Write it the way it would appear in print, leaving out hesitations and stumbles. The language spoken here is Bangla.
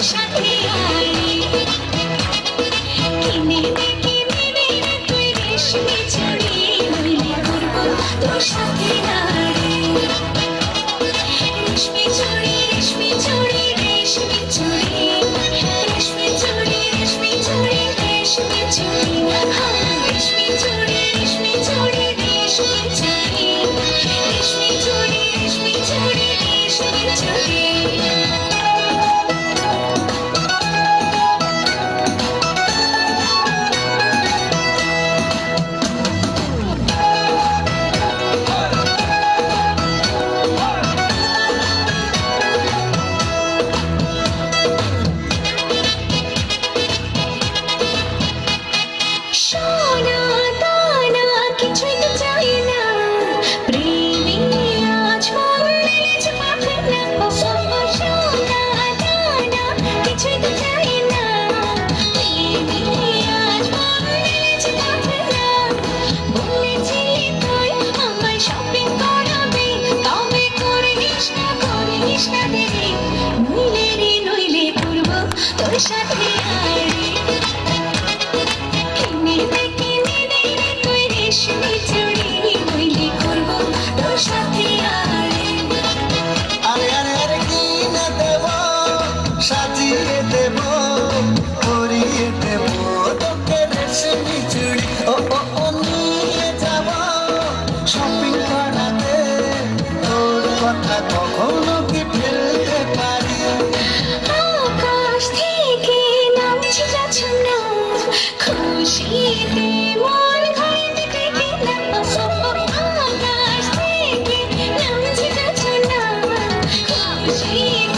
সাথে আয় কিনে দে তুই রেশমি চুড়ি নইলে করবো তোর সাথে আয় রেশমি চুড়ি রেশমি চুড়ি রেশমি চুড়ি রেশমি চুড়ি রেশমি চুড়ি রেশমি চুড়ি রেশমি চুড়ি রেশমি চুড়ি রেশমি চুড়ি রেশমি চুড়ি রেশমি চুড়ি রেশমি চুড়ি সোনা দানা কিছুই তো চাই না প্রেমে আজ মন মেলেছে পাখনা সোনা দানা কিছুই তো চাই না প্রেমে আজ মন মেলেছে পাখনা বলেছিলি তুই আমায় শপিং করাবে তবে করিস না দেরি নইলে করবো তোর সাথে আয় কিনে দে তুই রেশমি চুড়ি নইলে করবো তোর সাথে আয় আরে আরে আরে কিনে দেব সাজিয়ে দেব পরিয়ে দেব তোকে রেশমি চুড়ি ও ও ও নিয়ে যাব শপিং করাতে তোর কথা কখনো কি ফেলতে পারি আকাশ থেকে নামছে যাচ্ছ না খুশিতে মন ঘাইতে থেকে আকাশ থেকে নামছে যাচ্ছ না খুশিতে